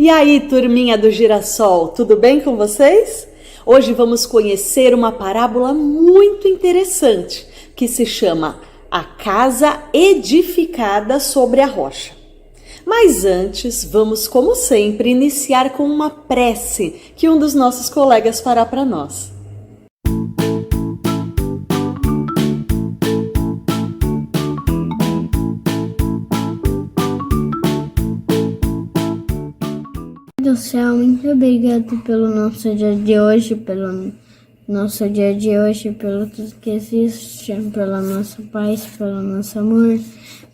E aí, turminha do Girassol, tudo bem com vocês? Hoje vamos conhecer uma parábola muito interessante que se chama A Casa Edificada sobre a Rocha. Mas antes, vamos, como sempre, iniciar com uma prece que um dos nossos colegas fará para nós. Do céu, muito obrigado pelo nosso dia de hoje, pelo tudo que existe, pela nossa paz, pelo nosso amor,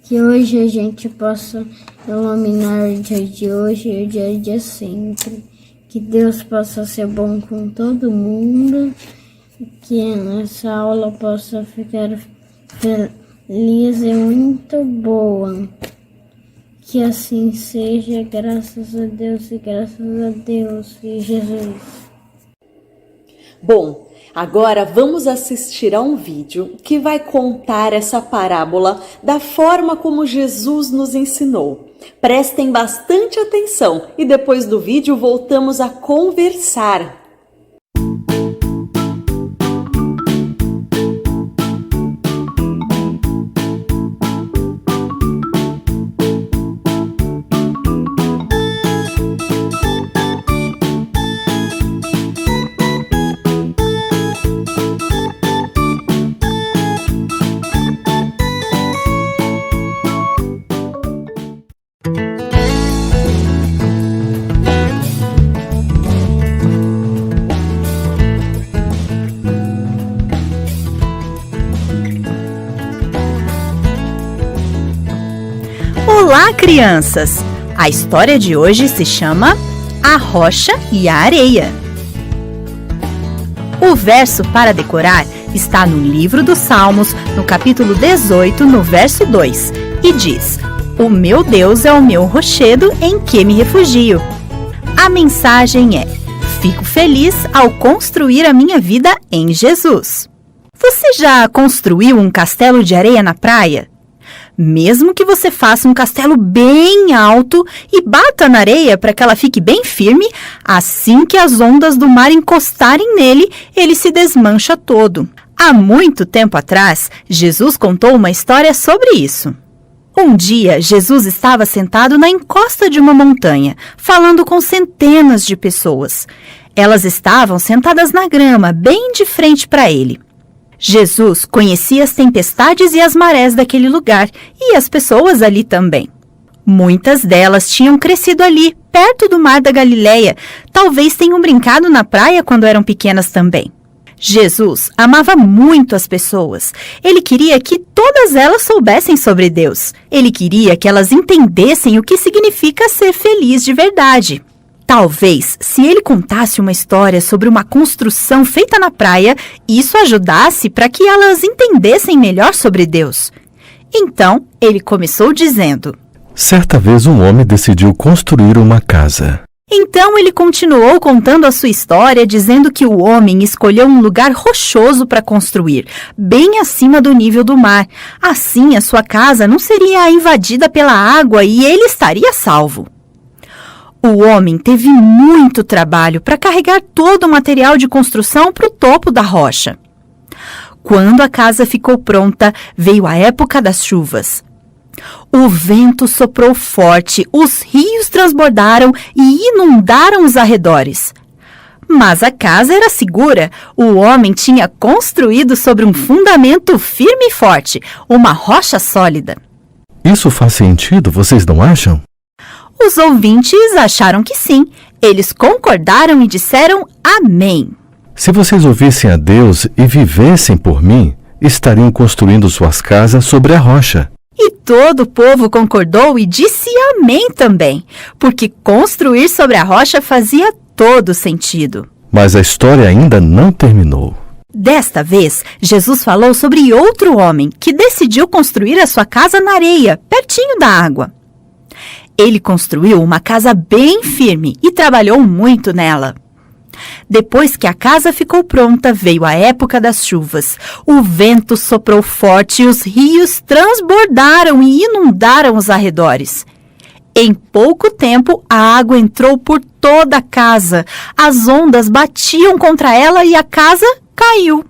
que hoje a gente possa iluminar o dia de hoje e o dia de sempre, que Deus possa ser bom com todo mundo, que essa aula possa ficar feliz e muito boa. Que assim seja, graças a Deus e Jesus. Bom, agora vamos assistir a um vídeo que vai contar essa parábola da forma como Jesus nos ensinou. Prestem bastante atenção e depois do vídeo voltamos a conversar. Olá, crianças! A história de hoje se chama A Rocha e a Areia. O verso para decorar está no livro dos Salmos, no capítulo 18, no verso 2, e diz: O meu Deus é o meu rochedo em que me refugio. A mensagem é: fico feliz ao construir a minha vida em Jesus. Você já construiu um castelo de areia na praia? Mesmo que você faça um castelo bem alto e bata na areia para que ela fique bem firme, assim que as ondas do mar encostarem nele, ele se desmancha todo. Há muito tempo atrás, Jesus contou uma história sobre isso. Um dia, Jesus estava sentado na encosta de uma montanha, falando com centenas de pessoas. Elas estavam sentadas na grama, bem de frente para ele. Jesus conhecia as tempestades e as marés daquele lugar e as pessoas ali também. Muitas delas tinham crescido ali, perto do mar da Galileia. Talvez tenham brincado na praia quando eram pequenas também. Jesus amava muito as pessoas. Ele queria que todas elas soubessem sobre Deus. Ele queria que elas entendessem o que significa ser feliz de verdade. Talvez, se ele contasse uma história sobre uma construção feita na praia, isso ajudasse para que elas entendessem melhor sobre Deus. Então, ele começou dizendo: Certa vez um homem decidiu construir uma casa. Então ele continuou contando a sua história, dizendo que o homem escolheu um lugar rochoso para construir, bem acima do nível do mar. Assim, a sua casa não seria invadida pela água e ele estaria salvo. O homem teve muito trabalho para carregar todo o material de construção para o topo da rocha. Quando a casa ficou pronta, veio a época das chuvas. O vento soprou forte, os rios transbordaram e inundaram os arredores. Mas a casa era segura. O homem tinha construído sobre um fundamento firme e forte, uma rocha sólida. Isso faz sentido, vocês não acham? Os ouvintes acharam que sim. Eles concordaram e disseram amém. Se vocês ouvissem a Deus e vivessem por mim, estariam construindo suas casas sobre a rocha. E todo o povo concordou e disse amém também, porque construir sobre a rocha fazia todo sentido. Mas a história ainda não terminou. Desta vez, Jesus falou sobre outro homem que decidiu construir a sua casa na areia, pertinho da água. Ele construiu uma casa bem firme e trabalhou muito nela. Depois que a casa ficou pronta, veio a época das chuvas. O vento soprou forte e os rios transbordaram e inundaram os arredores. Em pouco tempo, a água entrou por toda a casa. As ondas batiam contra ela e a casa caiu.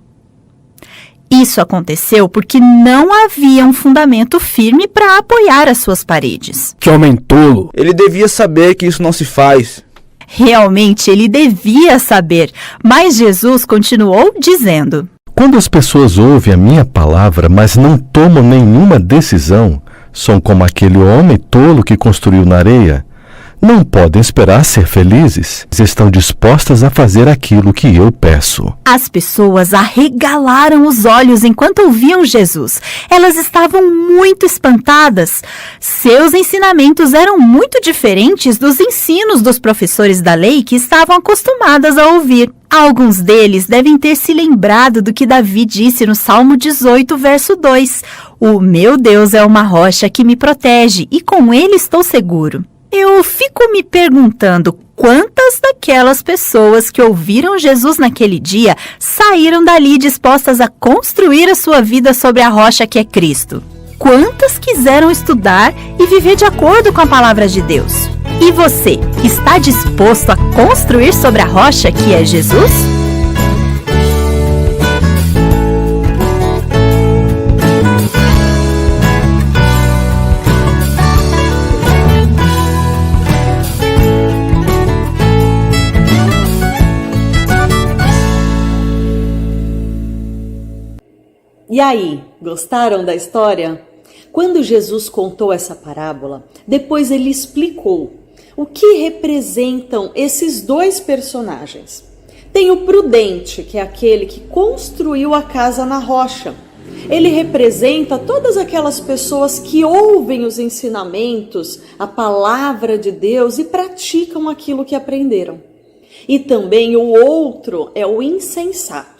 Isso aconteceu porque não havia um fundamento firme para apoiar as suas paredes. Que homem tolo! Ele devia saber que isso não se faz. Realmente, ele devia saber, mas Jesus continuou dizendo: Quando as pessoas ouvem a minha palavra, mas não tomam nenhuma decisão, são como aquele homem tolo que construiu na areia. Não podem esperar ser felizes. Estão dispostas a fazer aquilo que eu peço. As pessoas arregalaram os olhos enquanto ouviam Jesus. Elas estavam muito espantadas. Seus ensinamentos eram muito diferentes dos ensinos dos professores da lei que estavam acostumadas a ouvir. Alguns deles devem ter se lembrado do que Davi disse no Salmo 18, verso 2. O meu Deus é uma rocha que me protege e com ele estou seguro. Eu fico me perguntando quantas daquelas pessoas que ouviram Jesus naquele dia saíram dali dispostas a construir a sua vida sobre a rocha que é Cristo. Quantas quiseram estudar e viver de acordo com a palavra de Deus? E você, está disposto a construir sobre a rocha que é Jesus? E aí, gostaram da história? Quando Jesus contou essa parábola, depois ele explicou o que representam esses dois personagens. Tem o prudente, que é aquele que construiu a casa na rocha. Ele representa todas aquelas pessoas que ouvem os ensinamentos, a palavra de Deus e praticam aquilo que aprenderam. E também o outro é o insensato.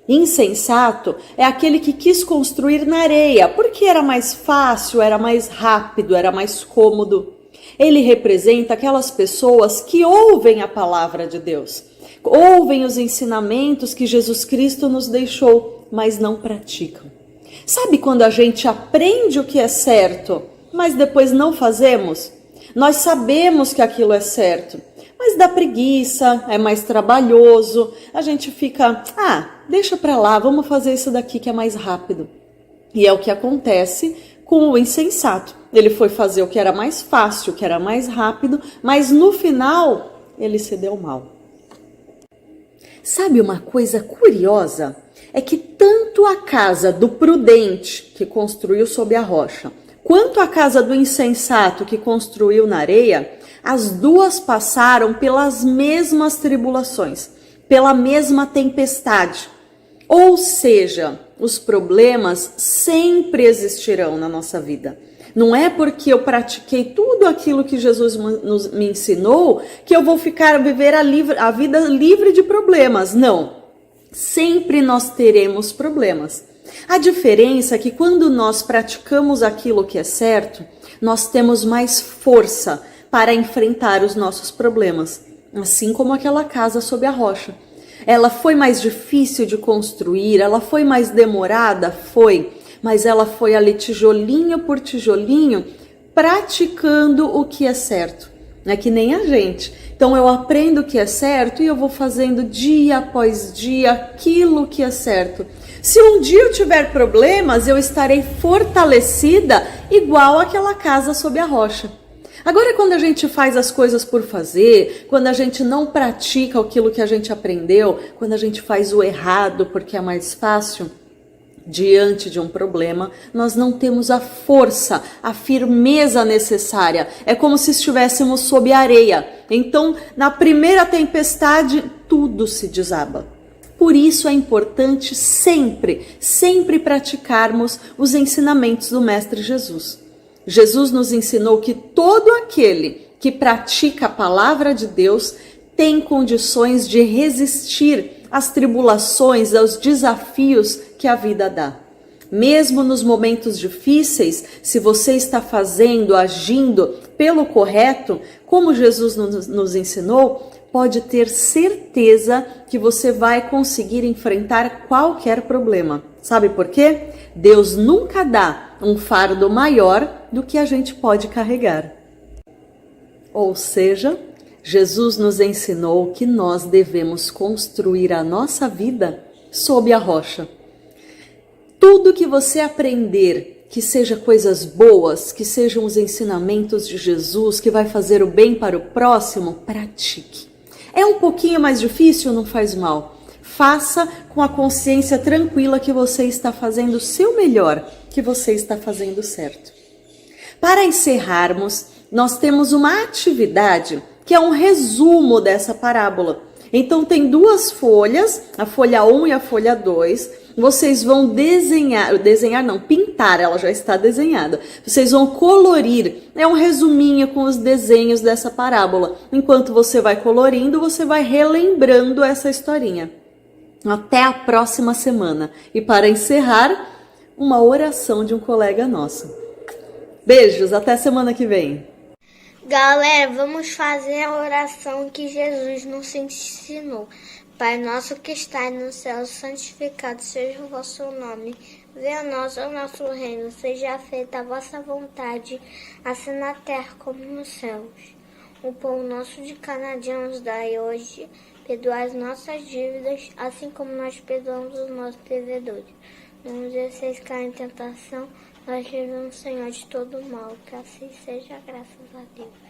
Insensato é aquele que quis construir na areia, porque era mais fácil, era mais rápido, era mais cômodo. Ele representa aquelas pessoas que ouvem a palavra de Deus, ouvem os ensinamentos que Jesus Cristo nos deixou, mas não praticam. Sabe quando a gente aprende o que é certo, mas depois não fazemos? Nós sabemos que aquilo é certo, mas dá preguiça, é mais trabalhoso, a gente fica, deixa pra lá, vamos fazer isso daqui que é mais rápido. E é o que acontece com o insensato. Ele foi fazer o que era mais fácil, o que era mais rápido, mas no final ele se deu mal. Sabe uma coisa curiosa? É que tanto a casa do prudente, que construiu sob a rocha, quanto a casa do insensato, que construiu na areia, as duas passaram pelas mesmas tribulações, pela mesma tempestade. Ou seja, os problemas sempre existirão na nossa vida. Não é porque eu pratiquei tudo aquilo que Jesus me ensinou que eu vou viver a vida livre de problemas. Não. Sempre nós teremos problemas. A diferença é que quando nós praticamos aquilo que é certo, nós temos mais força para enfrentar os nossos problemas. Assim como aquela casa sob a rocha. Ela foi mais difícil de construir, ela foi mais demorada? Foi. Mas ela foi ali tijolinho por tijolinho, praticando o que é certo. Não é que nem a gente. Então eu aprendo o que é certo e eu vou fazendo dia após dia aquilo que é certo. Se um dia eu tiver problemas, eu estarei fortalecida igual aquela casa sob a rocha. Agora, quando a gente faz as coisas por fazer, quando a gente não pratica aquilo que a gente aprendeu, quando a gente faz o errado porque é mais fácil, diante de um problema, nós não temos a força, a firmeza necessária. É como se estivéssemos sob a areia. Então, na primeira tempestade, tudo se desaba. Por isso é importante sempre praticarmos os ensinamentos do Mestre Jesus. Jesus nos ensinou que todo aquele que pratica a palavra de Deus tem condições de resistir às tribulações, aos desafios que a vida dá. Mesmo nos momentos difíceis, se você está fazendo, agindo pelo correto, como Jesus nos ensinou, pode ter certeza que você vai conseguir enfrentar qualquer problema. Sabe por quê? Deus nunca dá um fardo maior do que a gente pode carregar. Ou seja, Jesus nos ensinou que nós devemos construir a nossa vida sob a rocha. Tudo que você aprender, que seja coisas boas, que sejam os ensinamentos de Jesus, que vai fazer o bem para o próximo, pratique. É um pouquinho mais difícil, não faz mal. Faça com a consciência tranquila que você está fazendo o seu melhor, que você está fazendo certo. Para encerrarmos, nós temos uma atividade que é um resumo dessa parábola. Então tem duas folhas, a folha 1 e a folha 2. Vocês vão pintar, ela já está desenhada. Vocês vão colorir, é um resuminho com os desenhos dessa parábola. Enquanto você vai colorindo, você vai relembrando essa historinha. Até a próxima semana. E para encerrar, uma oração de um colega nosso. Beijos, até semana que vem. Galera, vamos fazer a oração que Jesus nos ensinou. Pai nosso que estais no céu, santificado seja o vosso nome. Venha a nós o nosso reino, seja feita a vossa vontade, assim na terra como nos céus. O pão nosso de cada dia nos dai hoje. Perdoai as nossas dívidas, assim como nós perdoamos os nossos devedores. Não nos deixeis cair em tentação, mas livrai-nos, Senhor, de todo mal. Que assim seja, graças a Deus.